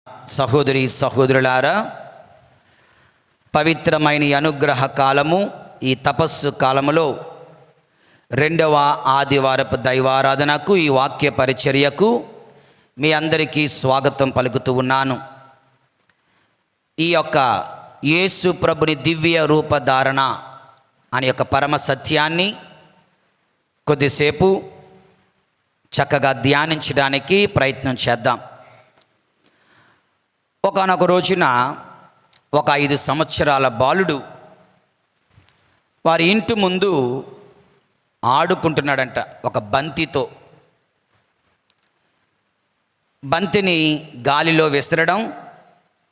సహోదరి సహోదరులారా, పవిత్రమైన అనుగ్రహ కాలము, ఈ తపస్సు కాలములో రెండవ ఆదివారపు దైవారాధనకు, ఈ వాక్య పరిచర్యకు మీ అందరికీ స్వాగతం పలుకుతూ ఉన్నాను. ఈ యొక్క యేసు ప్రభుని దివ్య రూపధారణ అనే యొక్క పరమ సత్యాన్ని కొద్దిసేపు చక్కగా ధ్యానించడానికి ప్రయత్నం చేద్దాం. ఒకానొక రోజున ఒక 5 సంవత్సరాల బాలుడు వారి ఇంటి ముందు ఆడుకుంటున్నాడంట ఒక బంతితో. బంతిని గాలిలో విసరడం,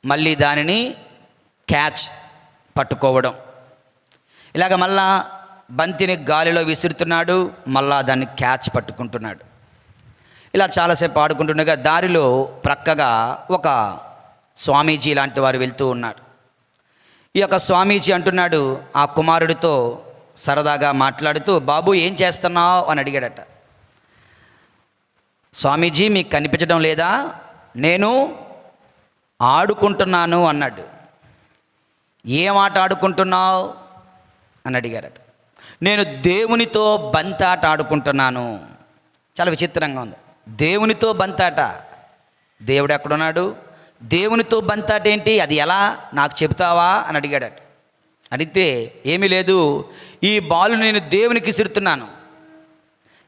మళ్ళీ దానిని క్యాచ్ పట్టుకోవడం, ఇలాగ మళ్ళా బంతిని గాలిలో విసురుతున్నాడు, మళ్ళా దాన్ని క్యాచ్ పట్టుకుంటున్నాడు. ఇలా చాలాసేపు ఆడుకుంటుండగా దారిలో ప్రక్కగా ఒక స్వామీజీ లాంటి వారు వెళ్తూ ఉన్నారు. ఈ యొక్క స్వామీజీ అంటున్నాడు ఆ కుమారుడితో సరదాగా మాట్లాడుతూ, బాబు ఏం చేస్తున్నావు అని అడిగాడట. స్వామీజీ మీకు కనిపించడం లేదా? నేను ఆడుకుంటున్నాను అన్నాడు. ఏం ఆట ఆడుకుంటున్నావు అని అడిగారట. నేను దేవునితో బంతాట ఆడుకుంటున్నాను. చాలా విచిత్రంగా ఉంది. దేవునితో బంతాట. దేవుడు ఎక్కడున్నాడు? దేవునితో బంతాట ఏంటి? అది ఎలా నాకు చెబుతావా అని అడిగాడట. అడిగితే ఏమీ లేదు, ఈ బాలు నేను దేవునికి ఇసురుతున్నాను,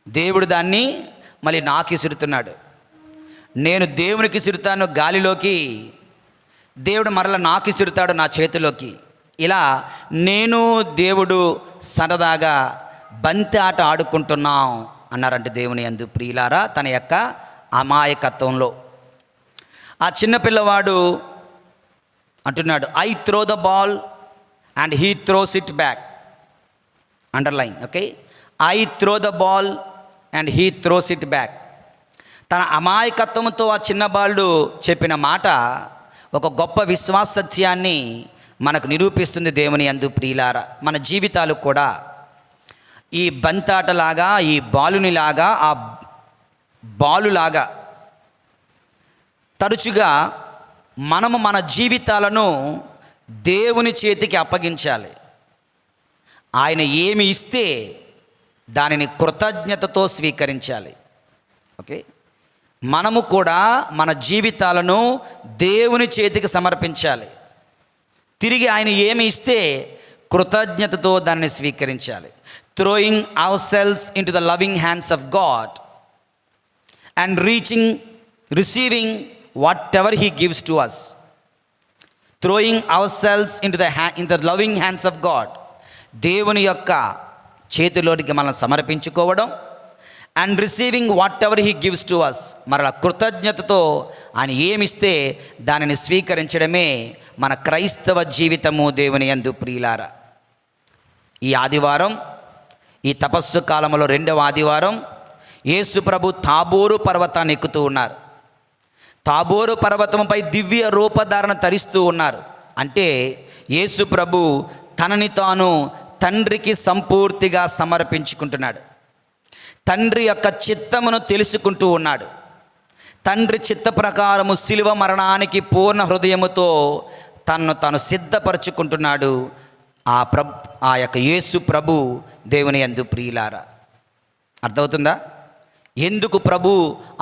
దేవుడు దాన్ని మళ్ళీ నాకు ఇసురుతున్నాడు. నేను దేవునికి ఇసురుతాను గాలిలోకి, దేవుడు మరలా నాకు ఇసురుతాడు నా చేతిలోకి. ఇలా నేను దేవుడు సరదాగా బంతి ఆట ఆడుకుంటున్నాం అన్నారంటే దేవుని యందు ప్రియులారా, తన యొక్క అమాయకత్వంలో. ఆ చిన్నపిల్లవాడు అంటున్నాడు, I throw the ball and he throws it back. Underline, okay. I throw the ball and he throws it back. తన అమాయకత్వంతో ఆ చిన్న బాలుడు చెప్పిన మాట ఒక గొప్ప విశ్వాస సత్యాన్ని మనకు నిరూపిస్తుంది దేవుని యందు ప్రియులారా. మన జీవితాలు కూడా ఈ బంతాటలాగా, ఈ బాలునిలాగా, ఆ బాలులాగా తరచుగా మనము మన జీవితాలను దేవుని చేతికి అప్పగించాలి. ఆయన ఏమి ఇస్తే దానిని కృతజ్ఞతతో స్వీకరించాలి. ఓకే, మనము కూడా మన జీవితాలను దేవుని చేతికి సమర్పించాలి. తిరిగి ఆయన ఏమి ఇస్తే కృతజ్ఞతతో దాన్ని స్వీకరించాలి. Throwing our selves into the loving hands of God and receiving whatever he gives to us. Throwing our selves in the loving hands of God. దేవుని యొక్క చేతిలోనికి మనం సమర్పించుకోవడం, and receiving whatever he gives to us. మరలా కృతజ్ఞతతో ఆయన ఏమిస్తే దానిని స్వీకరించడమే మన క్రైస్తవ జీవితము దేవుని యందు ప్రియులారా. ఈ ఆదివారం, ఈ తపస్సు కాలంలో రెండవ ఆదివారం, యేసు ప్రభు తాబోరు పర్వతాన్ని ఎక్కుతూ ఉన్నారు. తాబోరు పర్వతంపై దివ్య రూపధారణ ధరిస్తూ ఉన్నారు. అంటే యేసు ప్రభు తనని తాను తండ్రికి సంపూర్తిగా సమర్పించుకుంటున్నాడు. తండ్రి యొక్క చిత్తమును తెలుసుకుంటూ ఉన్నాడు. తండ్రి చిత్త ప్రకారము శిలువ మరణానికి పూర్ణ హృదయముతో తనను తాను సిద్ధపరచుకుంటున్నాడు ఆ యొక్క యేసు ప్రభు దేవుని యందు ప్రియులారా. అర్థమవుతుందా? ఎందుకు ప్రభు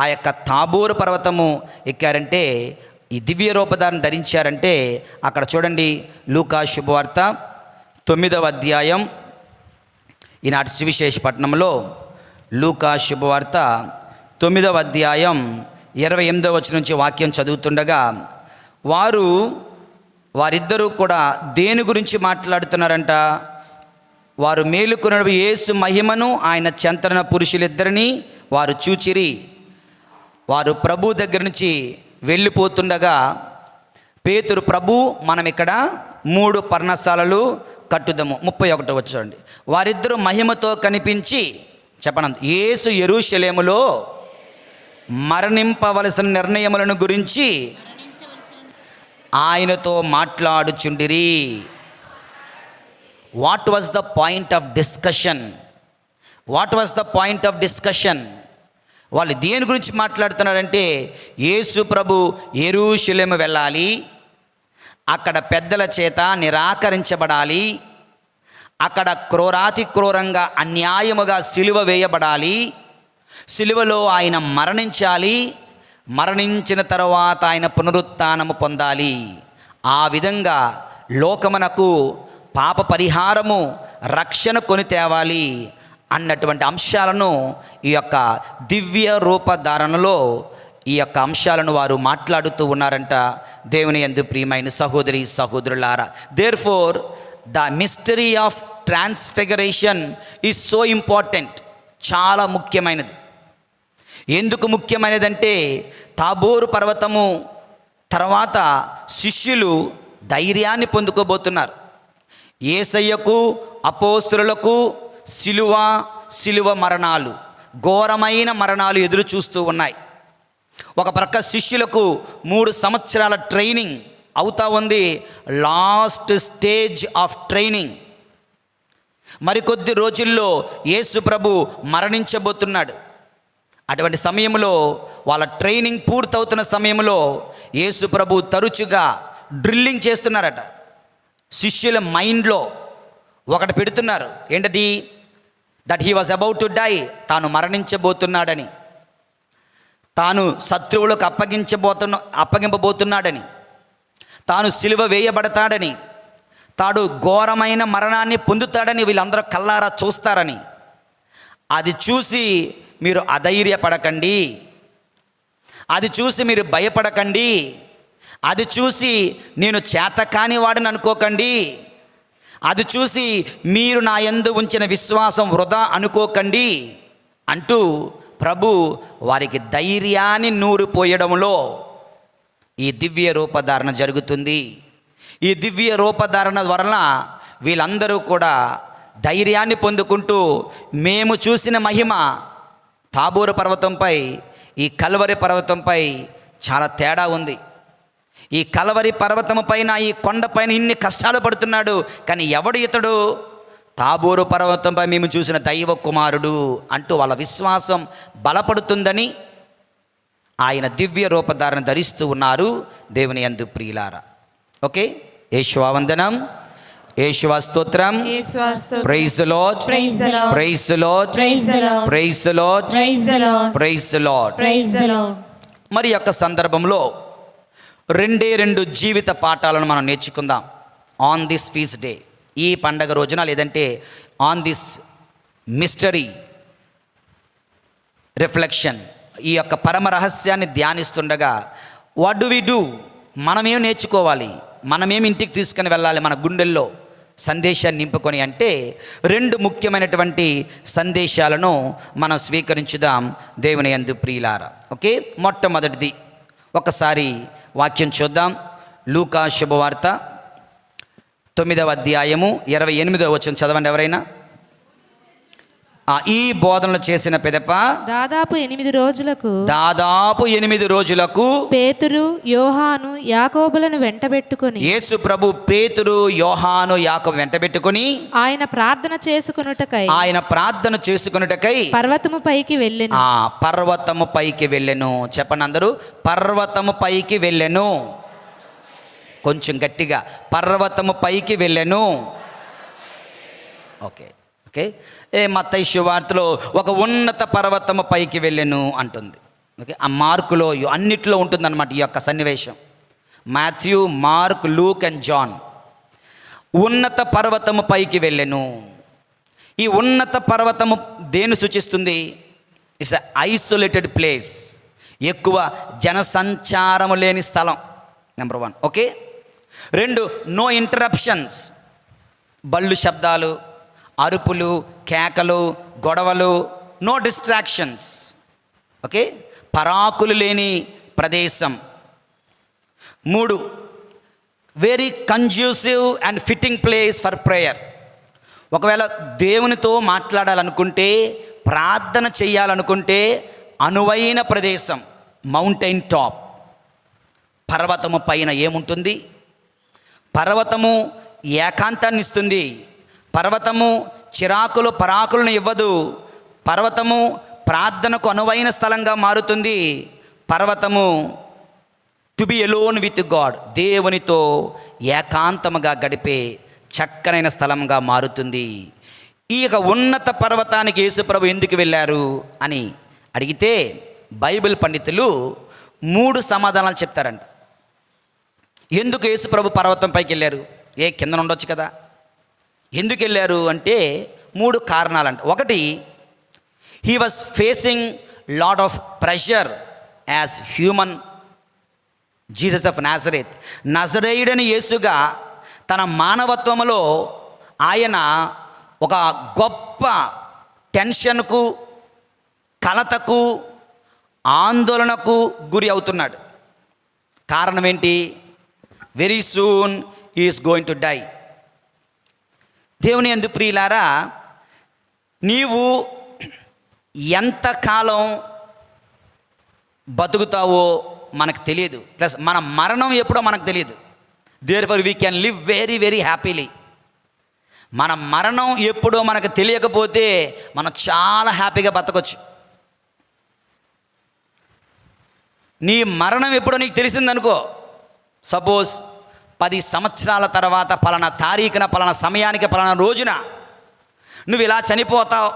ఆ యొక్క తాబోరు పర్వతము ఎక్కారంటే, ఈ దివ్య రూపధారణ ధరించారంటే, అక్కడ చూడండి, లూకా శుభవార్త 9వ అధ్యాయం, ఈనాటి సువిశేష పట్టణంలో లూకా శుభవార్త 9వ అధ్యాయం 28వ వచనం నుంచి వాక్యం చదువుతుండగా, వారిద్దరూ కూడా దేని గురించి మాట్లాడుతున్నారంట? వారు మేలుకొన్న యేసు మహిమను, ఆయన చెంతన పురుషులిద్దరిని వారు చూచిరి. వారు ప్రభు దగ్గర నుంచి వెళ్ళిపోతుండగా పేతురు, ప్రభు మనం ఇక్కడ 3 పర్ణశాలలు కట్టుదము. 31వ వచనం చూడండి. వారిద్దరూ మహిమతో కనిపించి చెప్పనంది, యేసు యెరూషలేములో మరణింపవలసిన నిర్ణయములను గురించి ఆయనతో మాట్లాడుచుండిరి. What was the point of discussion? వాళ్ళు దేని గురించి మాట్లాడుతున్నారంటే యేసు ప్రభు యెరూషలేము వెళ్ళాలి, అక్కడ పెద్దల చేత నిరాకరించబడాలి, అక్కడ క్రూరాతి క్రూరంగా అన్యాయముగా సిలువ వేయబడాలి, సిలువలో ఆయన మరణించాలి, మరణించిన తర్వాత ఆయన పునరుత్థానము పొందాలి, ఆ విధంగా లోకమునకు పాప పరిహారము రక్షణ కొని తేవాలి అన్నటువంటి అంశాలను ఈ యొక్క దివ్య రూపధారణలో ఈ యొక్క అంశాలను వారు మాట్లాడుతూ ఉన్నారంట. దేవుని యందు ప్రియమైన సహోదరి సహోదరులారా, therefore the mystery of transfiguration is so important. చాలా ముఖ్యమైనది. ఎందుకు ముఖ్యమైనదంటే తాబోరు పర్వతము తర్వాత శిష్యులు ధైర్యాన్ని పొందుకోబోతున్నారు. యేసయ్యకు అపోస్తలులకు సిలువ మరణాలు, ఘోరమైన మరణాలు ఎదురు చూస్తూ ఉన్నాయి. ఒక ప్రక్క శిష్యులకు 3 సంవత్సరాల ట్రైనింగ్ అవుతా ఉంది, లాస్ట్ స్టేజ్ ఆఫ్ ట్రైనింగ్. మరికొద్ది రోజుల్లో యేసు ప్రభు మరణించబోతున్నాడు. అటువంటి సమయంలో వాళ్ళ ట్రైనింగ్ పూర్తవుతున్న సమయంలో యేసు ప్రభు తరచుగా డ్రిల్లింగ్ చేస్తున్నారట. శిష్యుల మైండ్లో ఒకటి పెడుతున్నారు, ఏంటది? That he was about to die, తాను మరణించబోతున్నాడని, తాను శత్రువులకు అప్పగింపబోతున్నాడని, తాను సిలువ వేయబడతాడని, తాను ఘోరమైన మరణాన్ని పొందుతాడని వీళ్ళందరూ కల్లారా చూస్తారని. అది చూసి మీరు అధైర్యపడకండి, అది చూసి మీరు భయపడకండి, అది చూసి నేను చేతకాని వాడిని అనుకోకండి, అది చూసి మీరు నా యందు ఉంచిన విశ్వాసం వృధా అనుకోకండి అంటూ ప్రభు వారికి ధైర్యాన్ని నూరిపోయడంలో ఈ దివ్య రూపధారణ జరుగుతుంది. ఈ దివ్య రూపధారణ వలన వీళ్ళందరూ కూడా ధైర్యాన్ని పొందుకుంటూ మేము చూసిన మహిమ తాబోరు పర్వతంపై, ఈ కల్వరి పర్వతంపై చాలా తేడా ఉంది. ఈ కల్వరి పర్వతము పైన, ఈ కొండపైన ఇన్ని కష్టాలు పడుతున్నాడు, కానీ ఎవడు ఇతడు? తాబోరు పర్వతంపై మేము చూసిన దైవ కుమారుడు అంటూ వాళ్ళ విశ్వాసం బలపడుతుందని ఆయన దివ్య రూపధారణ ధరిస్తూ ఉన్నారు. దేవుని యందు ప్రియులారా, ఓకే, యేషువా వందనం, యేషువా స్తోత్రం, praise the Lord, praise the Lord, praise the Lord, praise the Lord, praise the Lord, praise the Lord, praise the Lord, praise the Lord. మరి యొక్క సందర్భంలో 2 జీవిత పాఠాలను మనం నేర్చుకుందాం ఆన్ దిస్ ఫీస్ట్ డే, ఈ పండగ రోజున, లేదంటే ఆన్ దిస్ మిస్టరీ రిఫ్లెక్షన్, ఈ యొక్క పరమ రహస్యాన్ని ధ్యానిస్తుండగా వాట్ డు వి డూ, మనమేం నేర్చుకోవాలి, మనమేం ఇంటికి తీసుకుని వెళ్ళాలి మన గుండెల్లో సందేశాన్ని నింపుకొని అంటే 2 ముఖ్యమైనటువంటి సందేశాలను మనం స్వీకరించుదాం దేవుని యందు ప్రియులారా. ఓకే, మొట్టమొదటిది ఒకసారి వాక్యం చూద్దాం. లూకా శుభవార్త 9వ అధ్యాయము 28వ వచనం చదవండి ఎవరైనా. ఈ బోధనలు చేసిన పిదప దాదాపు 8 రోజులకు పేతురు, యోహాను, యాకోబులను వెంటబెట్టుకొని, యేసు ప్రభు పేతురు, యోహాను, యాకోబు వెంటబెట్టుకొని ఆయన ప్రార్థన చేసుకొనుటకై పర్వతము పైకి వెళ్ళెను. పర్వతము పైకి వెళ్ళెను. చెప్పండి అందరూ, పర్వతము పైకి వెళ్ళెను. కొంచెం గట్టిగా, పర్వతము పైకి వెళ్ళెను. Okay okay. మత్తయి శుభవార్తలో ఒక ఉన్నత పర్వతము పైకి వెళ్ళెను అంటుంది. ఓకే, ఆ మార్కులో అన్నిట్లో ఉంటుందన్నమాట ఈ యొక్క సన్నివేశం. Matthew, Mark, Luke and John. ఉన్నత పర్వతము పైకి వెళ్ళెను. ఈ ఉన్నత పర్వతము దేన్ని సూచిస్తుంది? ఇట్స్ ఎ ఐసోలేటెడ్ ప్లేస్, ఎక్కువ జనసంచారము లేని స్థలం. నెంబర్ 1. ఓకే. 2, నో ఇంటరప్షన్స్, బళ్ళు శబ్దాలు, అరుపులు, కేకలు, గొడవలు, నో డిస్ట్రాక్షన్స్. ఓకే, పరాకులు లేని ప్రదేశం. 3, very conducive and fitting place for prayer. ఒకవేళ దేవునితో మాట్లాడాలనుకుంటే, ప్రార్థన చేయాలనుకుంటే అనువైన ప్రదేశం మౌంటైన్ టాప్. పర్వతము పైన ఏముంటుంది? పర్వతము ఏకాంతాన్ని ఇస్తుంది. పర్వతము చిరాకులు పరాకులను ఇవ్వదు. పర్వతము ప్రార్థనకు అనువైన స్థలంగా మారుతుంది. పర్వతము to be alone with God, దేవునితో ఏకాంతముగా గడిపే చక్కనైన స్థలంగా మారుతుంది. ఈ యొక్క ఉన్నత పర్వతానికి యేసుప్రభు ఎందుకు వెళ్ళారు అని అడిగితే బైబిల్ పండితులు 3 సమాధానాలు చెప్తారంట. ఎందుకు యేసుప్రభు పర్వతం పైకి వెళ్ళారు? కింద ఉండొచ్చు కదా. ఎందుకు వెళ్ళారు అంటే 3 కారణాలంట. ఒకటి, he was facing lot of pressure as human Jesus of Nazareth. నజరేయుడని యేసుగా తన మానవత్వములో ఆయన ఒక గొప్ప టెన్షన్కు, కలతకు, ఆందోళనకు గురి అవుతున్నాడు. కారణం ఏంటి? Very soon he is going to die. దేవుని యందు ప్రియులారా, నీవు ఎంతకాలం బతుకుతావో మనకు తెలియదు, ప్లస్ మన మరణం ఎప్పుడో మనకు తెలియదు. Therefore we can live very very happily. మన మరణం ఎప్పుడో మనకు తెలియకపోతే మనం చాలా హ్యాపీగా బతకొచ్చు. నీ మరణం ఎప్పుడో నీకు తెలిసిందనుకో, సపోజ్ 10 సంవత్సరాల తర్వాత పలానా తారీఖున, పలానా సమయానికి, పలానా రోజున నువ్వు ఇలా చనిపోతావు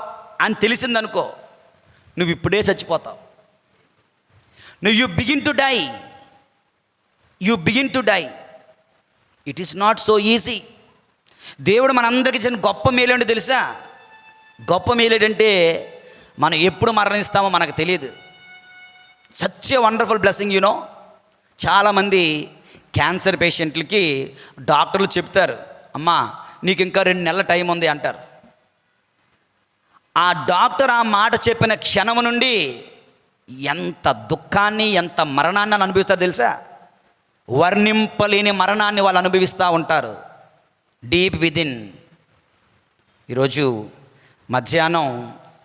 అని తెలిసిందనుకో, నువ్వు ఇప్పుడే చచ్చిపోతావు. You begin to die. It is not so easy. దేవుడు మనందరికీ ఇచ్చిన గొప్ప మేలేంటో తెలుసా? గొప్ప మేలేంటంటే మనం ఎప్పుడు మరణిస్తామో మనకు తెలియదు. Such a wonderful blessing. చాలామంది క్యాన్సర్ పేషెంట్లకి డాక్టర్లు చెప్తారు, అమ్మా నీకు ఇంకా 2 నెలల టైం ఉంది అంటారు. ఆ డాక్టర్ ఆ మాట చెప్పిన క్షణం నుండి ఎంత దుఃఖాన్ని, ఎంత మరణాన్ని అనుభవిస్తారో తెలుసా? వర్ణింపలేని మరణాన్ని వాళ్ళు అనుభవిస్తూ ఉంటారు డీప్ విదిన్. ఈరోజు మధ్యాహ్నం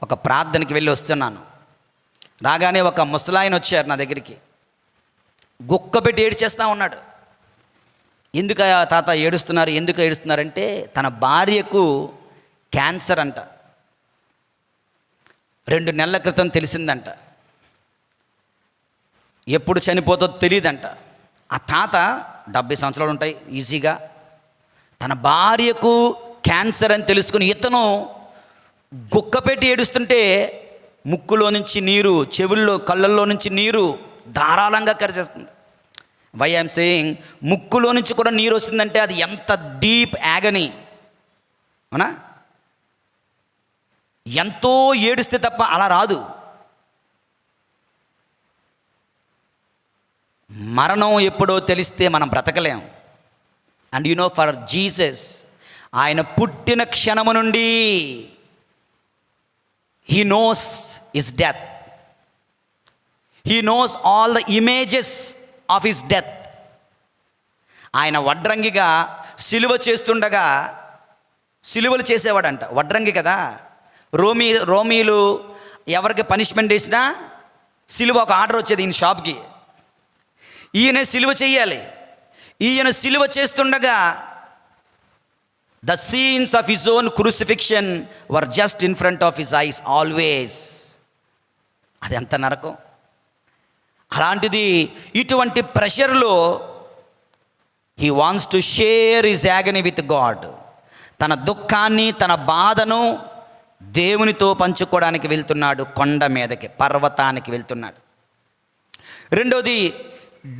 ఒక ప్రార్థనకి వెళ్ళి వస్తున్నాను. రాగానే ఒక ముసలాయన వచ్చారు నా దగ్గరికి. గుక్కబెట్టి ఏడ్చేస్తూ ఉన్నాడు. ఎందుకు తాత ఏడుస్తున్నారు, ఎందుకు ఏడుస్తున్నారంటే తన భార్యకు క్యాన్సర్ అంట. 2 నెలల క్రితం తెలిసిందంట. ఎప్పుడు చనిపోతుందో తెలియదంట. ఆ తాత 70 సంవత్సరాలు ఉంటాయి ఈజీగా. తన భార్యకు క్యాన్సర్ అని తెలుసుకుని ఇతను గుక్కపెట్టి ఏడుస్తుంటే ముక్కులో నుంచి నీరు, చెవుల్లో, కళ్ళల్లో నుంచి నీరు ధారాళంగా కరిచేస్తుంది. వై ఐఎమ్ సేయింగ్, ముక్కులో నుంచి కూడా నీరు వస్తుందంటే అది ఎంత డీప్ యాగనీ, అవునా? ఎంతో ఏడిస్తే తప్ప అలా రాదు. మరణం ఎప్పుడో తెలిస్తే మనం బ్రతకలేం. అండ్ ఫర్ జీసస్, ఆయన పుట్టిన క్షణము నుండి he knows his death. He knows all the images of his death. ఆయన వడ్రంగిగా సిలువ చేస్తుండగా, సిలువలు చేసేవాడంట. వడ్రంగి కదా, రోమీలు ఎవరికి పనిష్మెంట్ వేసినా సిలువ ఒక ఆర్డర్ వచ్చేది ఈయన షాప్కి. ఈయన సిలువ చేయాలి. ఈయన సిలువ చేస్తుండగా the scenes of his own crucifixion were just in front of his eyes always. అది ఎంత నరకం. అలాంటిది ఇటువంటి ప్రెషర్లో he wants to share his agony with God. తన దుఃఖాన్ని, తన బాధను దేవునితో పంచుకోవడానికి వెళ్తున్నాడు. కొండ మీదకి, పర్వతానికి వెళ్తున్నాడు. రెండోది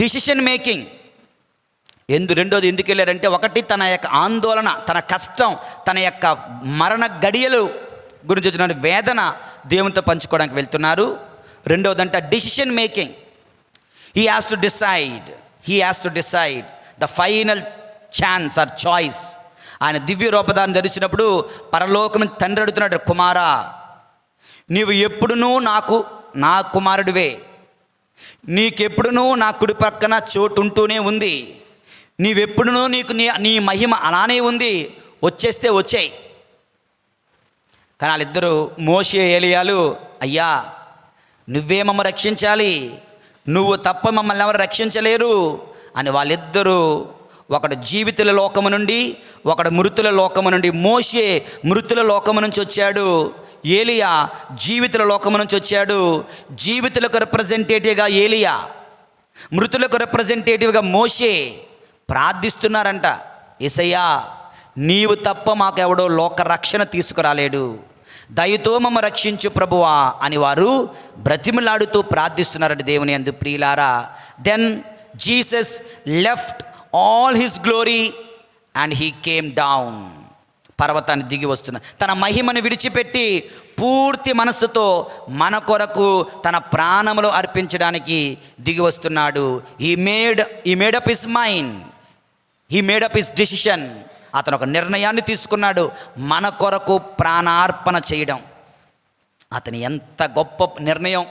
డిసిషన్ మేకింగ్. రెండోది ఎందుకు వెళ్ళారంటే, ఒకటి తన యొక్క ఆందోళన, తన కష్టం, తన యొక్క మరణ గడియలు గురించి వచ్చిన వేదన దేవునితో పంచుకోవడానికి వెళ్తున్నారు. రెండోదంట decision making. He has to decide the final chance or choice. ఆయన దివ్య రూపదాన్ని ధరించినప్పుడు పరలోకం తండ్రి అడుగుతున్నాడు, కుమారా నీవు ఎప్పుడునూ నా కుమారుడివే, నీకెప్పుడునూ నా కుడి పక్కన చోటు ఉంటూనే ఉంది, నీవెప్పుడునూ నీ మహిమ అలానే ఉంది, వచ్చేస్తే వచ్చాయి. కానీ వాళ్ళిద్దరూ మోషే, ఏలియాలు, అయ్యా నువ్వే మమ్మల్ని రక్షించాలి, నువ్వు తప్ప మమ్మల్ని ఎవరు రక్షించలేరు అని వాళ్ళిద్దరూ, ఒకడు జీవితుల లోకము నుండి, ఒకడు మృతుల లోకము నుండి. మోషే మృతుల లోకము నుంచి వచ్చాడు, ఏలియా జీవితుల లోకము నుంచి వచ్చాడు. జీవితులకు రిప్రజెంటేటివ్గా ఏలియా, మృతులకు రిప్రజెంటేటివ్గా మోషే ప్రార్థిస్తున్నారంట. యేసయ్యా, నీవు తప్ప మాకెవడో లోక రక్షణ తీసుకురాలేడు, దయతో మమ్మ రక్షించు ప్రభువా అని వారు బ్రతిమలాడుతూ ప్రార్థిస్తున్నారంట దేవుని యందు. ప్రియులారా, then Jesus left all his glory and he came down. పర్వతాన్ని దిగి వస్తున్న తన మహిమను విడిచిపెట్టి పూర్తి మనస్సుతో మన కొరకు తన ప్రాణములు అర్పించడానికి దిగి వస్తున్నాడు. He made up his mind, he made up his decision. అతను ఒక నిర్ణయాన్ని తీసుకున్నాడు, మన కొరకు ప్రాణార్పణ చేయడం. అతని ఎంత గొప్ప నిర్ణయం,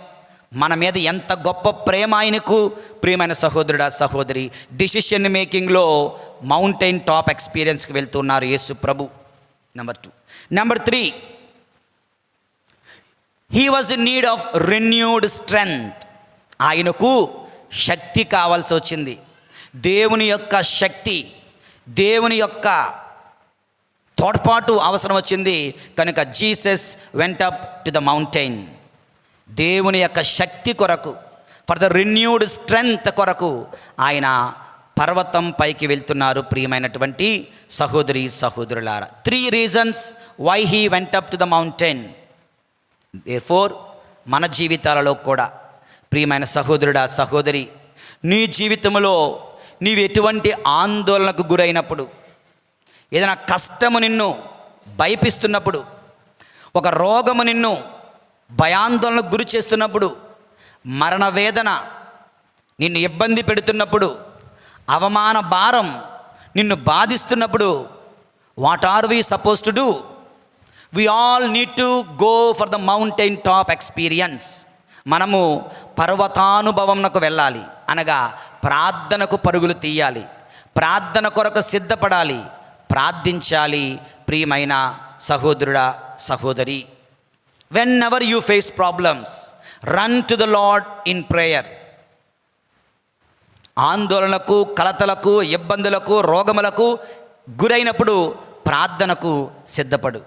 మన మీద ఎంత గొప్ప ప్రేమ ఆయనకు. ప్రియమైన సహోదరుడా, సహోదరి, డిసిషన్ మేకింగ్లో మౌంటైన్ టాప్ ఎక్స్పీరియన్స్కి వెళ్తున్నారు యేసు ప్రభు. Number 2. Number 3, he was in need of renewed strength. ఆయనకు శక్తి కావాల్సి వచ్చింది. దేవుని యొక్క శక్తి, దేవుని యొక్క తోడ్పాటు అవసరం వచ్చింది. కనుక Jesus vent up to the mountain. దేవుని యొక్క శక్తి కొరకు, ఫర్ ద రెన్యూడ్ స్ట్రెంగ్త్ కొరకు ఆయన పర్వతం పైకి వెళ్తున్నారు. ప్రియమైనటువంటి సహోదరి సహోదరులారా, 3 reasons why he went up to the mountain. Therefore మన జీవితాలలో కూడా ప్రియమైన సహోదరుడా, సహోదరి, నీ జీవితంలో నీవు ఎటువంటి ఆందోళనకు గురైనప్పుడు, ఏదైనా కష్టము నిన్ను భయపిస్తున్నప్పుడు, ఒక రోగము నిన్ను భయాందోళనకు గురి చేస్తున్నప్పుడు, మరణ వేదన నిన్ను ఇబ్బంది పెడుతున్నప్పుడు, అవమాన భారం నిన్ను బాధిస్తున్నప్పుడు, what are we suppose to do? We all need to go for the mountain top experience. మనము పర్వతానుభవంకు వెళ్ళాలి, అనగా ప్రార్థనకు పరుగులు తీయాలి, ప్రార్థన కొరకు సిద్ధపడాలి, ప్రార్థించాలి. ప్రియమైన సహోదరుడా, సహోదరి, when ever you face problems, run to the lord in prayer. ఆందోళనకు, కలతలకు, ఇబ్బందులకు, రోగములకు గురైనప్పుడు ప్రార్థనకు సిద్ధపడు.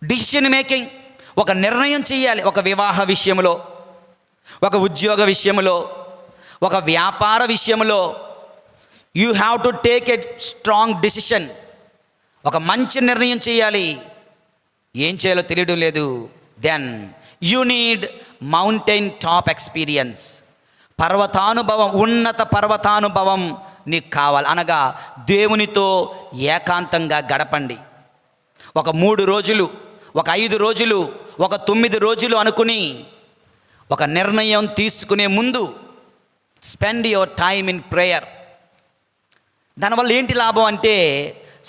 డిసిషన్ మేకింగ్, ఒక నిర్ణయం చేయాలి. ఒక వివాహ విషయంలో, ఒక ఉద్యోగ విషయంలో, ఒక వ్యాపార విషయంలో you have to take a strong decision. ఒక మంచి నిర్ణయం చేయాలి. ఏం చేయాలో తెలియడం లేదు. Then you need mountain top experience. పర్వతానుభవం, ఉన్నత పర్వతానుభవం నీకు కావాలి. అనగా దేవునితో ఏకాంతంగా గడపండి. ఒక 3 రోజులు, ఒక 5 రోజులు, ఒక 9 రోజులు అనుకుని ఒక నిర్ణయం తీసుకునే ముందు spend your time in prayer. దానివల్ల ఏంటి లాభం అంటే,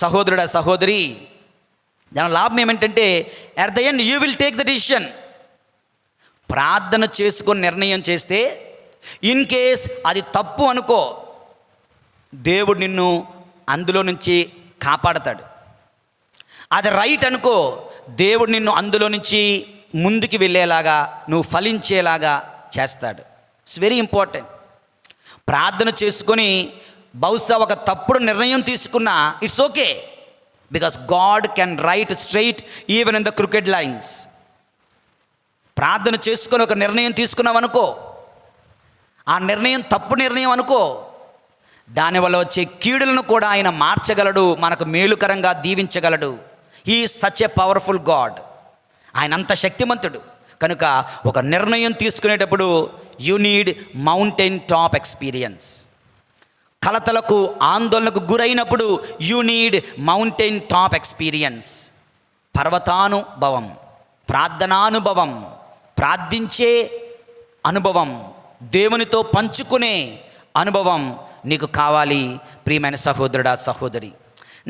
సహోదరుడా, సహోదరి, దాని లాభం ఏమిటంటే, at the end you will take the decision. ప్రార్థన చేసుకొని నిర్ణయం చేస్తే, ఇన్ కేస్ అది తప్పు అనుకో, దేవుడు నిన్ను అందులో నుంచి కాపాడతాడు. అది రైట్ అనుకో, దేవుడు నిన్ను అందులో నుంచి ముందుకు వెళ్ళేలాగా, నువ్వు ఫలించేలాగా చేస్తాడు. It's very important. ప్రార్థన చేసుకొని బహుశా ఒక తప్పుడు నిర్ణయం తీసుకున్నా it's okay, because God can write straight even in the cricket lines. ప్రార్థన చేసుకొని ఒక నిర్ణయం తీసుకున్నావు అనుకో, ఆ నిర్ణయం తప్పు నిర్ణయం అనుకో, దానివల్ల వచ్చే కీడులను కూడా ఆయన మార్చగలడు, మనకు మేలుకరంగా దీవించగలడు. He is such a powerful God. ఆయన అంత శక్తిమంతుడు. కనుక ఒక నిర్ణయం తీసుకునేటప్పుడు you need mountain top experience. కలతలకు, ఆందోళనకు గురైనప్పుడు you need mountain top experience. పర్వతానుభవం, ప్రార్థనానుభవం, ప్రార్థించే అనుభవం, దేవునితో పంచుకునే అనుభవం నీకు కావాలి ప్రియమైన సహోదరుడా, సహోదరి.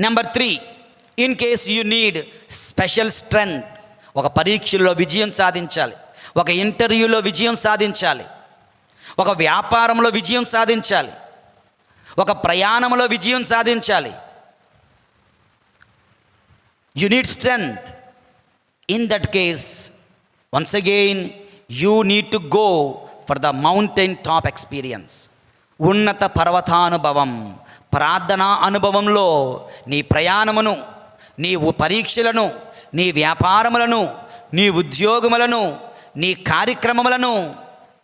Number 3, in case you need special strength. ఒక పరీక్షలో విజయం సాధించాలి, ఒక ఇంటర్వ్యూలో విజయం సాధించాలి, ఒక వ్యాపారంలో విజయం సాధించాలి, ఒక ప్రయాణంలో విజయం సాధించాలి. You need strength. In that case once again you need to go for the mountain top experience. ఉన్నత పర్వతానుభవం, ప్రార్థనా అనుభవంలో నీ ప్రయాణమును, నీ పరీక్షలను, నీ వ్యాపారములను నీ ఉద్యోగములను, నీ కార్యక్రమములను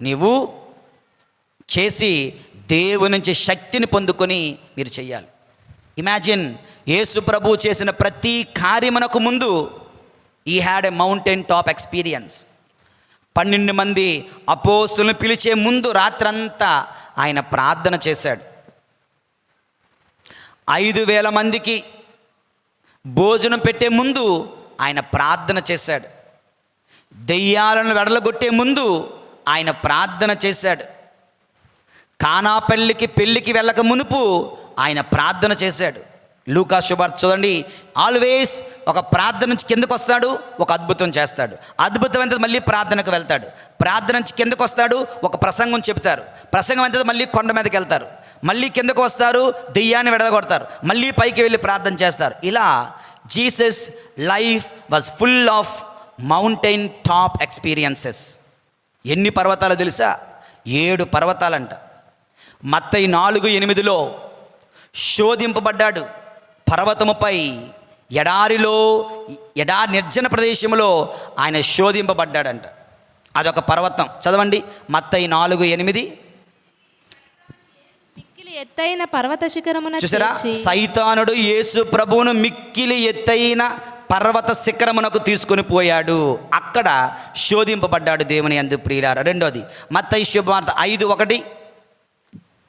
నీవు చేసి దేవుని నుంచి శక్తిని పొందుకొని మీరు చెయ్యాలి. ఇమాజిన్, యేసు ప్రభు చేసిన ప్రతి కార్యమునకు ముందు ఈ had a mountain top experience. 12 మంది అపోస్తులను పిలిచే ముందు రాత్రంతా ఆయన ప్రార్థన చేశాడు. 5,000 మందికి భోజనం పెట్టే ముందు ఆయన ప్రార్థన చేశాడు. దెయ్యాలను వెడలగొట్టే ముందు ఆయన ప్రార్థన చేశాడు. కానా పెళ్ళికి వెళ్ళక మునుపు ఆయన ప్రార్థన చేశాడు. లూకా శుభార్త చూడండి, ఆల్వేస్ ఒక ప్రార్థన నుంచి కిందకు వస్తాడు, ఒక అద్భుతం చేస్తాడు. అద్భుతం అయితే మళ్ళీ ప్రార్థనకు వెళ్తాడు. ప్రార్థన నుంచి కిందకు వస్తాడు, ఒక ప్రసంగం చెప్తారు. ప్రసంగం అయితే మళ్ళీ కొండ మీదకి వెళ్తారు. మళ్ళీ కిందకు వస్తారు, దెయ్యాన్ని వెడగొడతారు, మళ్ళీ పైకి వెళ్ళి ప్రార్థన చేస్తారు. ఇలా Jesus life was full of mountain top experiences. ఎన్ని పర్వతాలు తెలుసా? 7 పర్వతాలంట. మత్తయి 4:8 శోధింపబడ్డాడు. పర్వతముపై నిర్జన ప్రదేశంలో ఆయన శోధింపబడ్డాడంట. అదొక పర్వతం. చదవండి మత్తయి 4:8. మిక్కిలి ఎత్తైన పర్వత శిఖరమున చూసారా, సైతానుడు యేసు ప్రభువును మిక్కిలి ఎత్తైన పర్వత శిఖరమునకు తీసుకొని పోయాడు. అక్కడ శోధింపబడ్డాడు దేవుని యందు ప్రియులారా. రెండోది మత్తయి శుభవార్త 5:1.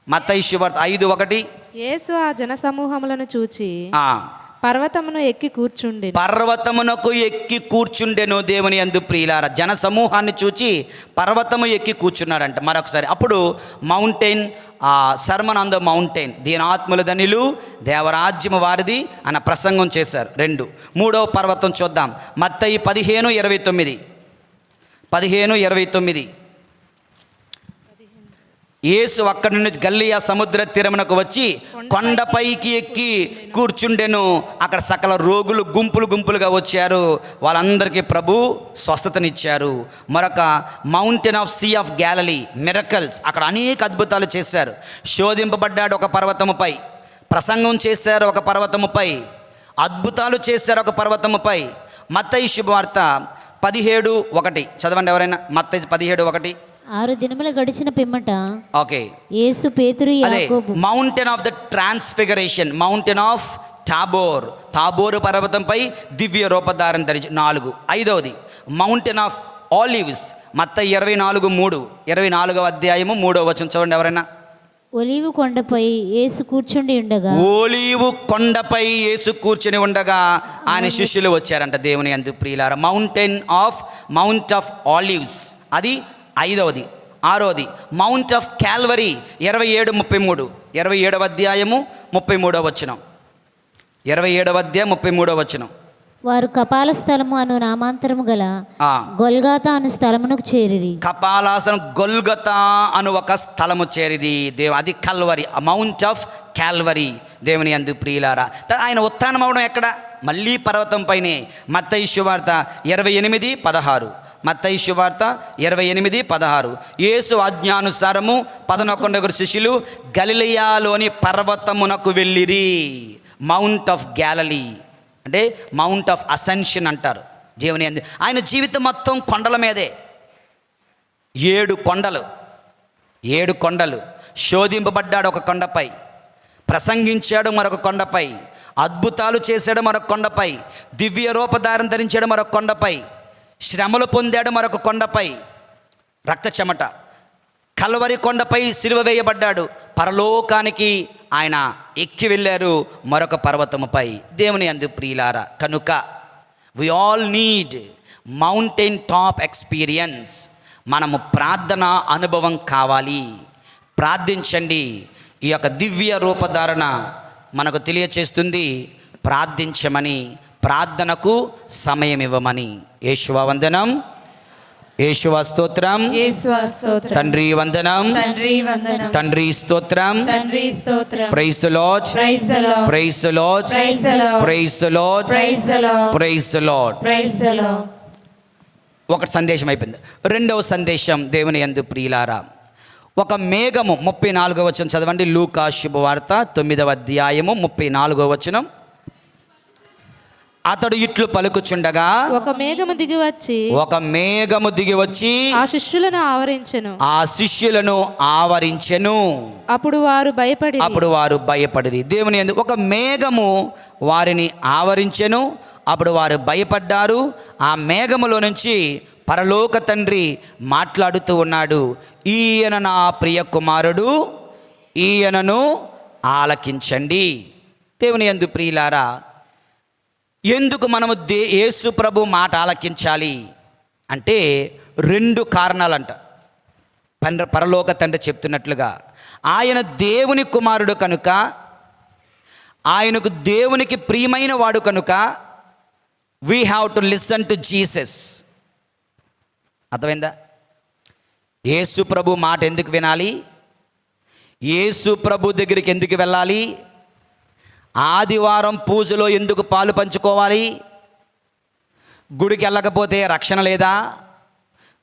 మత్తయి శుభవార్త 5:1. యేసు ఆ జన సమూహములను చూచి పర్వతమును ఎక్కి కూర్చుండెను. దేవుని యందు ప్రియులారా, జన సమూహాన్ని చూచి పర్వతము ఎక్కి కూర్చున్నాడంట. మరొకసారి అప్పుడు mountain sermon on the mountain, దీని ఆత్మల ధనిలు దేవరాజ్యము వారిది అన్న ప్రసంగం చేశారు. 2. 3వ పర్వతం చూద్దాం. మత్తయి 15:29. 15:29. యేసు అక్కడి నుంచి గల్లియా సముద్ర తీరమునకు వచ్చి కొండపైకి ఎక్కి కూర్చుండెను. అక్కడ సకల రోగులు గుంపులుగా వచ్చారు. వాళ్ళందరికీ ప్రభు స్వస్థతనిచ్చారు. మరొక mountain of sea of Galilee miracles, అక్కడ అనేక అద్భుతాలు చేశారు. శోధింపబడ్డాడు ఒక పర్వతముపై, ప్రసంగం చేశారు ఒక పర్వతముపై, అద్భుతాలు చేశారు ఒక పర్వతముపై. మత్తయి శుభవార్త 17:1 చదవండి ఎవరైనా. మత్తయి 17:1. 6 దినములు గడిచిన పిమ్మట ఓకే యేసు పేతురు యాకోబు mountain of the transfiguration, mountain of తాబోరు పర్వతంపై దివ్య రూపధారణ ధరించి. 4. 5వది మౌంటైన్ ఆఫ్ ఆలివ్స్. మత్తయి 24:3. 24వ అధ్యాయము 3వ వచనం చూడండి ఎవరైనా. ఒలీవు కొండపై యేసు కూర్చుండి ఉండగా, ఓలీవు కొండపై యేసు కూర్చుని ఉండగా ఆయన శిష్యులు వచ్చారంట. దేవుని యందు ప్రియులారా, మౌంట్ ఆఫ్ ఆలివ్స్ అది 5వది. 6వది మౌంట్ ఆఫ్ క్యాల్వరీ 27:33. 27వ అధ్యాయము 33వ వచనం. 27వ అధ్యాయం 33వ వచనం. వారు కపాల స్థలము అను నామాంతరము గల గొల్గాతా అను స్థలమునకు చేరిరి. కపాలాసనం గొల్గతా అను ఒక స్థలము చేరిది. అది కల్వరి, మౌంట్ ఆఫ్ క్యాల్వరీ. దేవుని యందు ప్రియులారా, ఆయన ఉత్థానం అవడం ఎక్కడ? మళ్ళీ పర్వతం పైనే. మత్తయి శుభవార్త 28:16. మత్తయి శుభవార్త 28:16. యేసు ఆజ్ఞానుసారము 11 శిష్యులు గలిలయలోని పర్వతమునకు వెళ్ళిరి. మౌంట్ ఆఫ్ గ్యాలలీ అంటే మౌంట్ ఆఫ్ అసెన్షన్ అంటారు. దేవుని యందు ఆయన జీవితం మొత్తం కొండల మీదే. 7 కొండలు. శోధింపబడ్డాడు ఒక కొండపై, ప్రసంగించాడు మరొక కొండపై, అద్భుతాలు చేశాడు మరొక కొండపై, దివ్య రూపధారణ ధరించాడు మరొక కొండపై, శ్రమలు పొందాడు మరొక కొండపై, రక్త చెమట. కల్వరి కొండపై సిలువ వేయబడ్డాడు. పరలోకానికి ఆయన ఎక్కి వెళ్ళారు మరొక పర్వతముపై. దేవుని యందు ప్రియులారా, కనుక we all need mountain top experience. మనము ప్రార్థన అనుభవం కావాలి. ప్రార్థించండి. ఈ యొక్క దివ్య రూపధారణ మనకు తెలియచేస్తుంది ప్రార్థించమని, ప్రార్థనకు సమయం ఇవ్వమని. యేషువా వందనం, యేషువా స్తోత్రం, తండ్రి వందనం, తండ్రి స్తోత్రం, praise the Lord, praise the Lord, praise the Lord, praise the Lord, praise the Lord. ఒక సందేశం అయిపోయింది. 2వ సందేశం దేవుని యందు ప్రియులారా, ఒక మేఘము. 34వ వచనం చదవండి. లూకా శుభవార్త 9వ అధ్యాయము 34వ వచనం. అతడు ఇట్లు పలుకుచుండగా ఒక మేఘము దిగి వచ్చి ఒక మేఘము దిగి వచ్చి ఆ శిష్యులను ఆవరించెను. ఆ శిష్యులను ఆవరించెను. అప్పుడు వారు భయపడిరి. దేవుని యందు ఒక మేఘము వారిని ఆవరించెను. అప్పుడు వారు భయపడ్డారు. ఆ మేఘములో నుంచి పరలోక తండ్రి మాట్లాడుతూ ఉన్నాడు, ఈయన నా ప్రియ కుమారుడు, ఈయనను ఆలకించండి. దేవుని యందు ప్రియులారా, ఎందుకు మనము యేసు ప్రభు మాట ఆలకించాలి అంటే 2 కారణాలంట. పరలోక తండ్రి చెప్తున్నట్లుగా ఆయన దేవుని కుమారుడు కనుక, ఆయనకు దేవునికి ప్రియమైన వాడు కనుక we have to listen to Jesus. అర్థమైందా? యేసు ప్రభు మాట ఎందుకు వినాలి? యేసు ప్రభు దగ్గరికి ఎందుకు వెళ్ళాలి? ఆదివారం పూజలో ఎందుకు పాలు పంచుకోవాలి? గుడికి వెళ్ళకపోతే రక్షణ లేదా?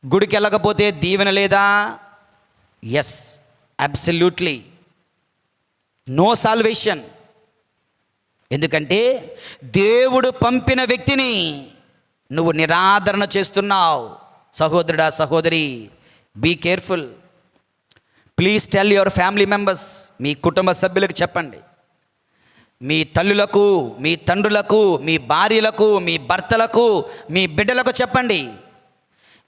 గుడికి వెళ్ళకపోతే దీవెన లేదా? Yes, absolutely no salvation. ఎందుకంటే దేవుడు పంపిన వ్యక్తిని నువ్వు నిరాదరణ చేస్తున్నావు. సహోదరుడా, సహోదరి, be careful. Please tell your family members, మీ కుటుంబ సభ్యులకు చెప్పండి, మీ తల్లులకు, మీ తండ్రులకు, మీ భార్యలకు, మీ భర్తలకు, మీ బిడ్డలకు చెప్పండి,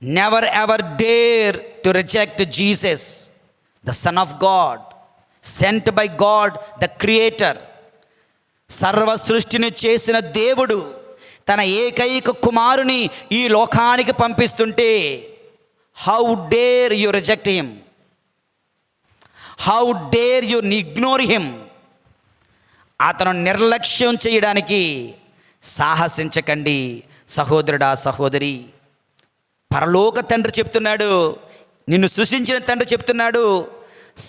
never ever dare to reject Jesus, the son of God, sent by God the creator. సర్వ సృష్టిని చేసిన దేవుడు తన ఏకైక కుమారుని ఈ లోకానికి పంపిస్తుంటే how dare you reject him, how dare you ignore him. అతను నిర్లక్ష్యం చేయడానికి సాహసించకండి సహోదరుడా, సహోదరి. పరలోక తండ్రి చెప్తున్నాడు, నిన్ను సృష్టించిన తండ్రి చెప్తున్నాడు,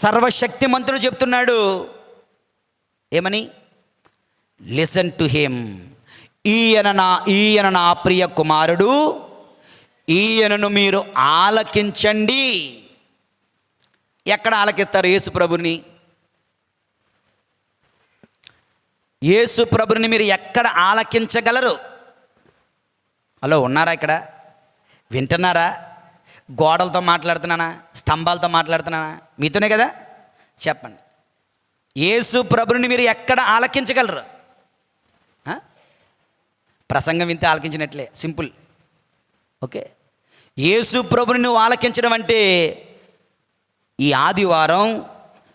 సర్వశక్తిమంతుడు చెప్తున్నాడు ఏమని? Listen to him. ఈయన నా ప్రియ కుమారుడు, ఈయనను మీరు ఆలకించండి. ఎక్కడ ఆలకిస్తారు యేసు ప్రభుని? యేసు ప్రభుని మీరు ఎక్కడ ఆలకించగలరు? హలో, ఉన్నారా? ఇక్కడ వింటున్నారా? గోడలతో మాట్లాడుతున్నానా? స్తంభాలతో మాట్లాడుతున్నానా? మీతోనే కదా? చెప్పండి, యేసు ప్రభుని మీరు ఎక్కడ ఆలకించగలరు? ప్రసంగం వింటే ఆలకించినట్లే, సింపుల్. ఓకే, యేసు ప్రభుని నువ్వు ఆలకించడం అంటే ఈ ఆదివారం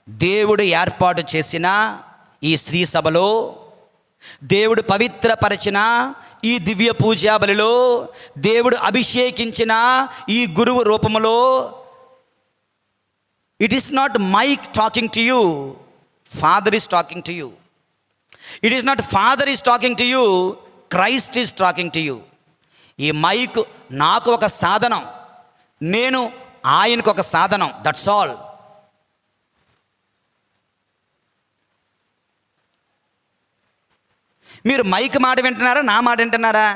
దేవుడు ఏర్పాటు చేసిన ఈ శ్రీ సభలో, దేవుడు పవిత్రపరచిన ఈ దివ్య పూజా బలిలో, దేవుడు అభిషేకించిన ఈ గురువు రూపములో, it is not mike talking to you, father is talking to you. It is not father is talking to you, Christ is talking to you. ఈ మైక్ నాకు ఒక సాధనం, నేను ఆయనకు ఒక సాధనం, దట్స్ ఆల్. మీరు మైక్ మాట వింటున్నారా, నా మాట వింటున్నారా?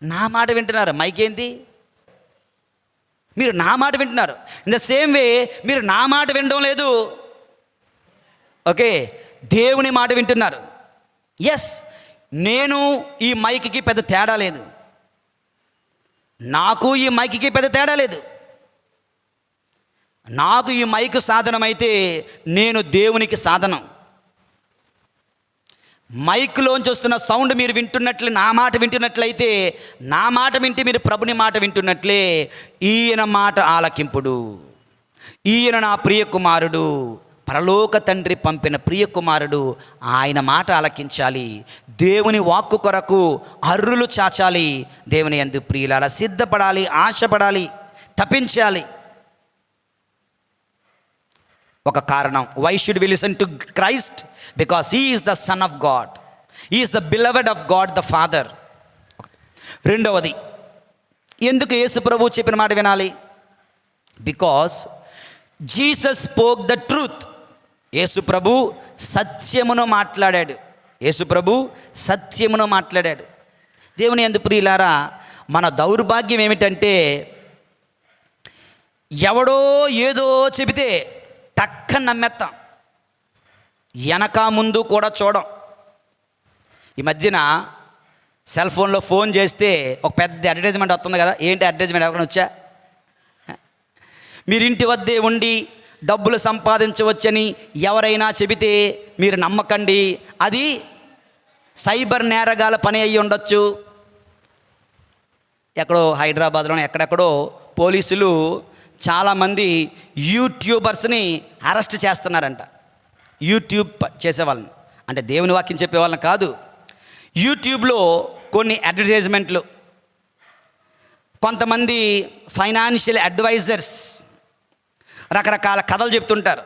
నా మాట వింటున్నారు. మైక్ ఏంటి? మీరు నా మాట వింటున్నారు. ఇన్ ద సేమ్ వే మీరు నా మాట వినడం లేదు, ఓకే, దేవుని మాట వింటున్నారు. ఎస్, నేను ఈ మైక్కి పెద్ద తేడా లేదు, నాకు ఈ మైక్కి పెద్ద తేడా లేదు. నాకు ఈ మైక్ సాధనమైతే నేను దేవునికి సాధనం. మైక్లోంచి వస్తున్న సౌండ్ మీరు వింటున్నట్లు, నా మాట వింటున్నట్లయితే, నా మాట వింటే మీరు ప్రభుని మాట వింటున్నట్లే. ఈయన మాట ఆలకింపుడు, ఈయన నా ప్రియ కుమారుడు, పరలోక తండ్రి పంపిన ప్రియ కుమారుడు, ఆయన మాట ఆలకించాలి. దేవుని వాక్కు కొరకు అర్రులు చాచాలి. దేవుని యందు ప్రియులారా సిద్ధపడాలి, ఆశపడాలి, తపించాలి. ఒక కారణం, why should we listen to Christ? Because he is the son of God, he is the beloved of God the father. రెండవది, ఎందుకు యేసు ప్రభు చెప్పిన మాట వినాలి? Because Jesus spoke the truth. యేసు ప్రభు సత్యమును మాట్లాడాడు. యేసు ప్రభు సత్యమును మాట్లాడాడు. దేవుని యందు ప్రియులారా, మన దౌర్భాగ్యం ఏమిటంటే, ఎవడో ఏదో చెబితే టక్కన నమ్మేస్తాం, వెనక ముందు కూడా చూడం. ఈ మధ్యన సెల్ ఫోన్లో ఫోన్ చేస్తే ఒక పెద్ద అడ్వర్టైజ్మెంట్ వస్తుంది కదా. ఏంటి అడ్వర్టైజ్మెంట్ ఎవరైనా వచ్చా? మీరు ఇంటి వద్దే ఉండి డబ్బులు సంపాదించవచ్చని ఎవరైనా చెబితే మీరు నమ్మకండి, అది సైబర్ నేరగాల పని అయ్యి ఉండొచ్చు. ఎక్కడో హైదరాబాద్లోనే ఎక్కడెక్కడో పోలీసులు చాలామంది యూట్యూబర్స్ని అరెస్ట్ చేస్తున్నారంట. యూట్యూబ్ చేసేవాళ్ళని, అంటే దేవుని వాక్యం చెప్పేవాళ్ళని కాదు. యూట్యూబ్లో కొన్ని అడ్వర్టైజ్మెంట్లు, కొంతమంది ఫైనాన్షియల్ అడ్వైజర్స్ రకరకాల కథలు చెప్తుంటారు.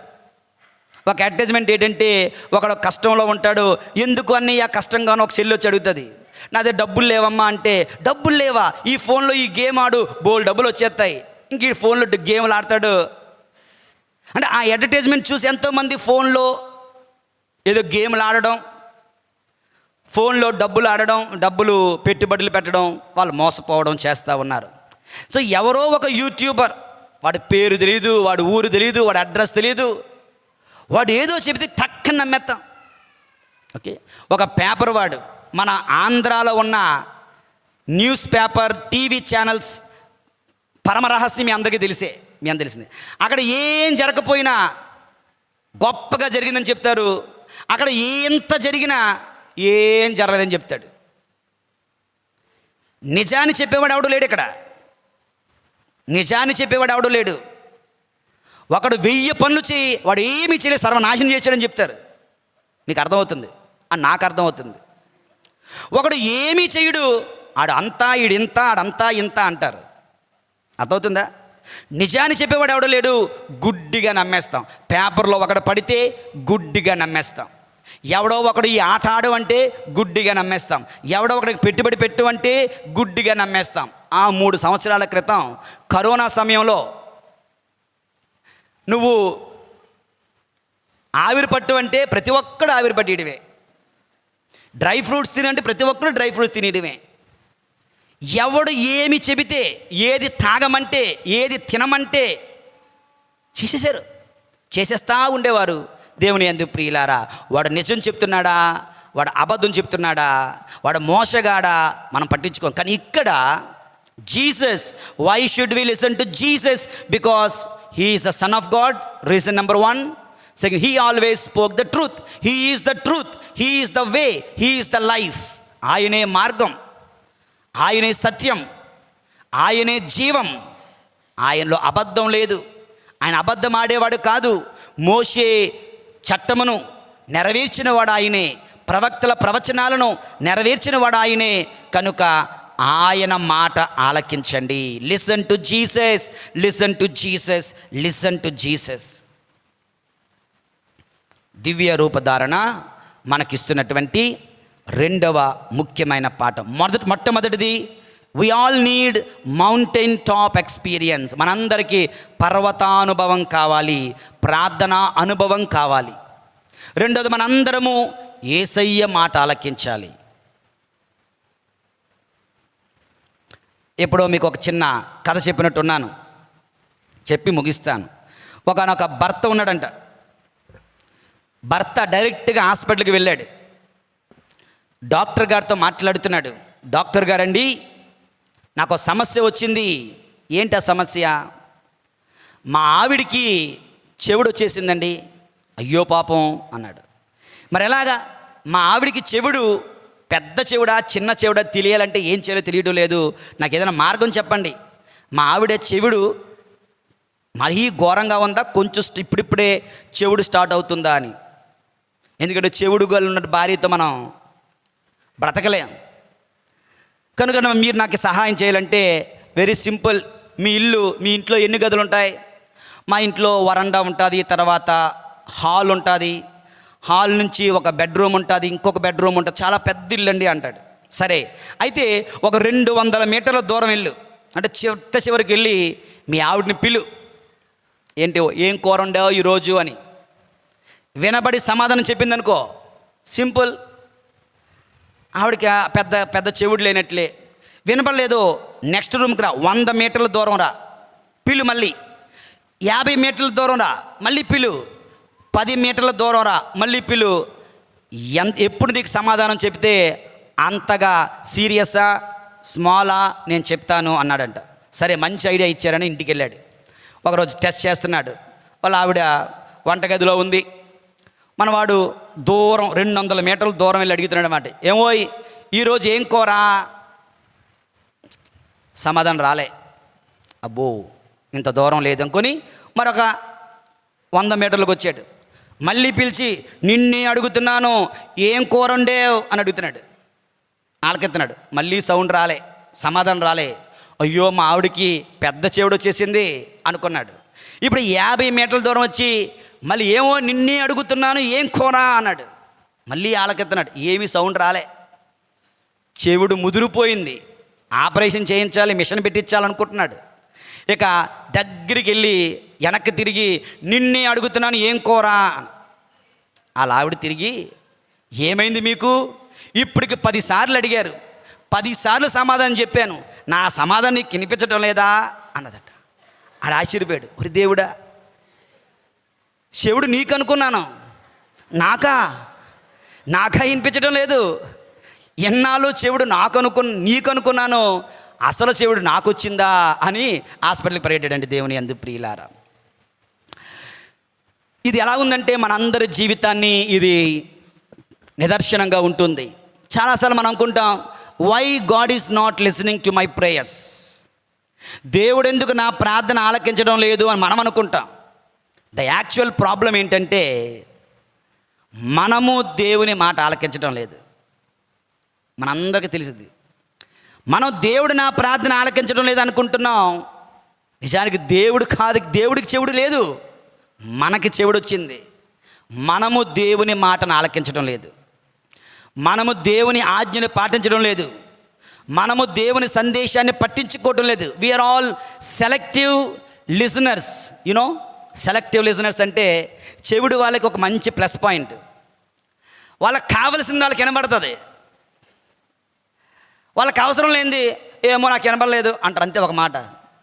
ఒక అడ్వర్టైజ్మెంట్ ఏంటంటే, ఒకడు కష్టంలో ఉంటాడు, ఎందుకు అన్నీ ఆ కష్టంగానో ఒక సెల్ వచ్చి అడుగుతుంది, నా దగ్గర డబ్బులు లేవమ్మా అంటే, డబ్బులు లేవా, ఈ ఫోన్లో ఈ గేమ్ ఆడు బోల్ డబ్బులు వచ్చేస్తాయి. ఇంక ఈ ఫోన్లో గేమ్లు ఆడతాడు. అంటే ఆ అడ్వర్టైజ్మెంట్ చూసి ఎంతోమంది ఫోన్లో ఏదో గేమ్లు ఆడడం, ఫోన్లో డబ్బులు ఆడడం, డబ్బులు పెట్టుబడులు పెట్టడం, వాళ్ళు మోసపోవడం చేస్తూ ఉన్నారు. సో ఎవరో ఒక యూట్యూబర్, వాడి పేరు తెలియదు, వాడి ఊరు తెలియదు, వాడి అడ్రస్ తెలియదు, వాడు ఏదో చెబితే తక్కువ నమ్మేస్తాం. ఓకే, ఒక పేపర్ వాడు, మన ఆంధ్రాలో ఉన్న న్యూస్ పేపర్, టీవీ ఛానల్స్ పరమరహస్యం మీ అందరికీ తెలిసింది. అక్కడ ఏం జరగకపోయినా గొప్పగా జరిగిందని చెప్తారు, అక్కడ ఎంత జరిగినా ఏం జరగలేదని చెప్తాడు. నిజాన్ని చెప్పేవాడు ఎవడు లేడు ఇక్కడ, నిజాన్ని చెప్పేవాడు ఎవడు లేడు. ఒకడు 1000 పనులు చేయి, వాడు ఏమీ చేయలేదు, సర్వనాశనం చేశాడని చెప్తారు. మీకు అర్థమవుతుంది, నాకు అర్థమవుతుంది. ఒకడు ఏమీ చేయడు, ఆడు అంతా ఈడింత, ఆడంతా ఇంత అంటారు. అర్థమవుతుందా? నిజాన్ని చెప్పేవాడు ఎవడో లేడు, గుడ్డిగా నమ్మేస్తాం. పేపర్లో ఒకడు పడితే గుడ్డిగా నమ్మేస్తాం. ఎవడో ఒకడు ఈ ఆట ఆడు అంటే గుడ్డిగా నమ్మేస్తాం. ఎవడో ఒకడికి పెట్టుబడి పెట్టు అంటే గుడ్డిగా నమ్మేస్తాం. ఆ 3 సంవత్సరాల క్రితం కరోనా సమయంలో నువ్వు ఆవిరి పట్టు అంటే ప్రతి ఒక్కడు ఆవిరి పట్టేయడమే, డ్రై ఫ్రూట్స్ తినంటే ప్రతి ఒక్కడు డ్రై ఫ్రూట్స్ తినేయడమే. ఎవడు ఏమి చెబితే, ఏది తాగమంటే, ఏది తినమంటే చేసేసారు, చేసేస్తూ ఉండేవారు. దేవుని యందు ప్రియులారా, వాడు నిజం చెప్తున్నాడా, వాడు అబద్ధం చెప్తున్నాడా, వాడు మోసగాడా, మనం పట్టించుకోం. కానీ ఇక్కడ Jesus, why should we listen to Jesus? Because he is the son of God, reason number 1. Second, he always spoke the truth, he is the truth, he is the way, he is the life. ఆయనే మార్గం, ఆయనే సత్యం, ఆయనే జీవం, ఆయనలో అబద్ధం లేదు, ఆయన అబద్ధం ఆడేవాడు కాదు. మోషే చట్టమును నెరవేర్చినవాడు ఆయనే, ప్రవక్తల ప్రవచనాలను నెరవేర్చినవాడు ఆయనే. కనుక ఆయన మాట ఆలకించండి. Listen to Jesus, listen to Jesus, listen to Jesus. దివ్య రూపధారణ మనకిస్తున్నటువంటి 2వ ముఖ్యమైన పాఠం. మొట్టమొదటిది, we all need mountain top experience. మనందరికీ పర్వతానుభవం కావాలి, ప్రార్థనా అనుభవం కావాలి. రెండోది, మనందరము యేసయ్య మాట ఆలకించాలి. ఎప్పుడో మీకు ఒక చిన్న కథ చెప్పినట్టున్నాను, చెప్పి ముగిస్తాను. ఒకనొక భర్త ఉన్నాడంట. భర్త డైరెక్ట్గా హాస్పిటల్కి వెళ్ళాడు. డాక్టర్ గారితో మాట్లాడుతున్నాడు. డాక్టర్ గారండి, నాకు సమస్య వచ్చింది. ఏంటి ఆ సమస్య? మా ఆవిడికి చెవుడు వచ్చేసిందండి. అయ్యో పాపం అన్నాడు. మరి ఎలాగా? మా ఆవిడికి చెవుడు, పెద్ద చెవుడా చిన్న చెవుడా తెలియాలంటే ఏం చేయాలో తెలియడం లేదు, నాకు ఏదైనా మార్గం చెప్పండి. మా ఆవిడ చెవుడు మరీ ఘోరంగా ఉందా, కొంచెం ఇప్పుడిప్పుడే చెవుడు స్టార్ట్ అవుతుందా అని. ఎందుకంటే చెవుడు గల ఉన్న భార్యతో మనం బ్రతకలేం. కనుక మీరు నాకు సహాయం చేయాలంటే వెరీ సింపుల్. మీ ఇంట్లో ఎన్ని గదులు ఉంటాయి? మా ఇంట్లో వరండా ఉంటుంది, తర్వాత హాల్ ఉంటుంది, హాల్ నుంచి ఒక బెడ్రూమ్ ఉంటుంది, ఇంకొక బెడ్రూమ్ ఉంటుంది, చాలా పెద్ద ఇల్లు అండి అంటాడు. సరే, అయితే ఒక 200 మీటర్ల దూరం వెళ్ళు, అంటే చివరికి వెళ్ళి మీ ఆవిడని పిలు, ఏంటి ఏం కూర వండావు ఈరోజు అని. వినబడి సమాధానం చెప్పిందనుకో, సింపుల్, ఆవిడకి పెద్ద పెద్ద చెవుడు లేనట్లే. వినపడలేదు, నెక్స్ట్ రూమ్కి రా, 100 మీటర్ల దూరం రా, పిలు, మళ్ళీ 50 మీటర్ల దూరం రా, మళ్ళీ పిలు, 10 మీటర్ల దూరం రా, మళ్ళీ పిలు. ఎప్పుడు నీకు సమాధానం చెప్తే అంతగా సీరియసా స్మాలా నేను చెప్తాను అన్నాడంట. సరే మంచి ఐడియా ఇచ్చారని ఇంటికి వెళ్ళాడు. ఒకరోజు టెస్ట్ చేస్తున్నాడు. వాళ్ళ ఆవిడ వంటగదిలో ఉంది. మనవాడు దూరం 200 మీటర్ల దూరం వెళ్ళి అడుగుతున్నాడు అన్నమాట, ఏమోయ్ ఈరోజు ఏం కూర? సమాధానం రాలే. అబ్బో ఇంత దూరం లేదనుకొని మరొక 100 మీటర్లకు వచ్చాడు. మళ్ళీ పిలిచి, నిన్నే అడుగుతున్నాను ఏం కూర వండేవ్ అని అడుగుతున్నాడు. ఆలకెత్తున్నాడు. మళ్ళీ సౌండ్ రాలే, సమాధానం రాలే. అయ్యో మా ఆవిడికి పెద్ద చెవుడు వచ్చేసింది అనుకున్నాడు. ఇప్పుడు 50 మీటర్ల దూరం వచ్చి మళ్ళీ ఏమో నిన్నే అడుగుతున్నాను ఏం కూర అన్నాడు. మళ్ళీ ఆలకెత్తున్నాడు. ఏమీ సౌండ్ రాలే. చెవుడు ముదిరిపోయింది. ఆపరేషన్ చేయించాలి, మిషన్ పెట్టించాలనుకుంటున్నాడు. ఇక దగ్గరికి వెళ్ళి వెనక్కి తిరిగి నిన్నే అడుగుతున్నాను ఏం కూర. అలా ఆవిడ తిరిగి, ఏమైంది మీకు? ఇప్పటికి 10 సార్లు అడిగారు, 10 సార్లు సమాధానం చెప్పాను, నా సమాధానం నీకు వినిపించడం లేదా అన్నదట. ఆడ ఆశ్చర్యపోయాడు. ఒరి దేవుడా, చెవుడు నీకు అనుకున్నాను, నాకా వినిపించడం లేదు. ఎన్నాళ్ళు చెవుడు నీకు అనుకున్నాను, అసలు చెవుడు నాకు వచ్చిందా అని హాస్పిటల్కి పరిగెట్టాడండి. దేవుని యందు ప్రియులారా, ఇది ఎలా ఉందంటే మనందరి జీవితాన్ని ఇది నిదర్శనంగా ఉంటుంది. చాలాసార్లు మనం అనుకుంటాం, why God is not listening to my prayers, దేవుడు ఎందుకు నా ప్రార్థన ఆలకించడం లేదు అని మనం అనుకుంటాం. ద యాక్చువల్ ప్రాబ్లం ఏంటంటే మనము దేవుని మాట ఆలకించడం లేదు. మనందరికీ తెలిసింది, మనం దేవుడు నా ప్రార్థన ఆలకించడం లేదు అనుకుంటున్నాం. నిజానికి దేవుడు కాదు, దేవుడికి చెవుడు లేదు, మనకి చెవుడు వచ్చింది. మనము దేవుని మాటను ఆలకించడం లేదు, మనము దేవుని ఆజ్ఞను పాటించడం లేదు, మనము దేవుని సందేశాన్ని పట్టించుకోవడం లేదు. We are all selective listeners. You know, selective listeners అంటే చెవుడు వాళ్ళకి ఒక మంచి ప్లస్ పాయింట్. వాళ్ళకి కావలసింది వాళ్ళకి వినబడుతుంది, వాళ్ళకి అవసరం లేనిది ఏమో నాకు వినబడలేదు అంటారు, అంతే ఒక మాట.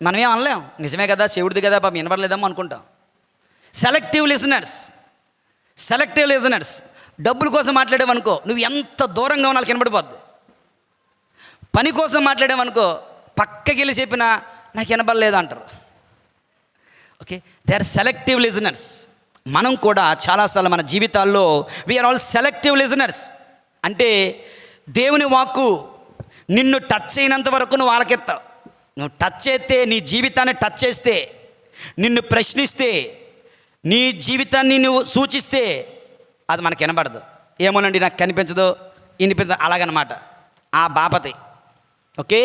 మనమేం అనలేం, నిజమే కదా చెవుడిది కదా పాపం వినబడలేదేమో అనుకుంటాం. Selective listeners. డబ్బుల కోసం మాట్లాడేవనుకో, నువ్వు ఎంత దూరంగా ఉన్నా వినబడిపోద్ది. పని కోసం మాట్లాడేవనుకో, పక్కకి వెళ్ళి చెప్పినా నాకు వినబడలేదు అంటారు. Okay, they are selective listeners. మనం కూడా చాలాసార్లు మన జీవితాల్లో వీఆర్ ఆల్ సెలెక్టివ్ లిజనర్స్. అంటే దేవుని వాక్కు నిన్ను టచ్ అయినంత వరకు నువ్వు ఆలకెత్తావు. నువ్వు టచ్ చేస్తే, నీ జీవితాన్ని టచ్ చేస్తే, నిన్ను ప్రశ్నిస్తే, నీ జీవితాన్ని నువ్వు సూచిస్తే అది మనకు వినబడదు. ఏమోనండి నాకు కనిపించదు, వినిపించదు, అలాగనమాట ఆ బాపతి. ఓకే,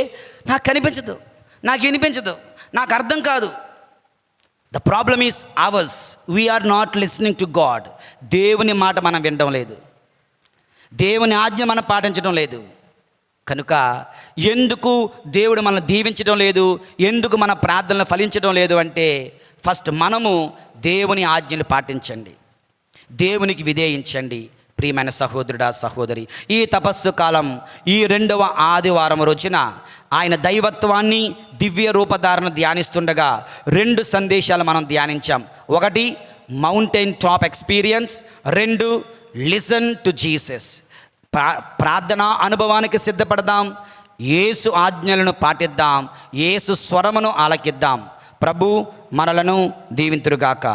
నాకు కనిపించదు, నాకు వినిపించదు, నాకు అర్థం కాదు. The problem is ours. We are not listening to God. దేవుని మాట మనం వినడం లేదు, దేవుని ఆజ్ఞ మనం పాటించడం లేదు. కనుక ఎందుకు దేవుడు మనల్ని దీవించడం లేదు, ఎందుకు మన ప్రార్థనలు ఫలించడం లేదు అంటే ఫస్ట్ మనము దేవుని ఆజ్ఞలు పాటించండి, దేవునికి విధేయించండి. ప్రియమైన సహోదరుడా సహోదరి, ఈ తపస్సు కాలం ఈ 2వ ఆదివారం రోజున ఆయన దైవత్వాన్ని దివ్య రూపధారణ ధ్యానిస్తుండగా 2 సందేశాలు మనం ధ్యానించాం. 1 mountain top experience, 2 listen to Jesus. ప్రార్థనా అనుభవానికి సిద్ధపడదాం, యేసు ఆజ్ఞలను పాటిద్దాం, యేసు స్వరమును ఆలకిద్దాం. ప్రభు మనలను దీవింతురుగాక.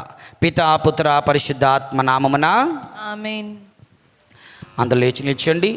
పితా పుత్ర పరిశుద్ధాత్మ నామమున ఆమేన్. అందరూ లేచి నిల్చోండి.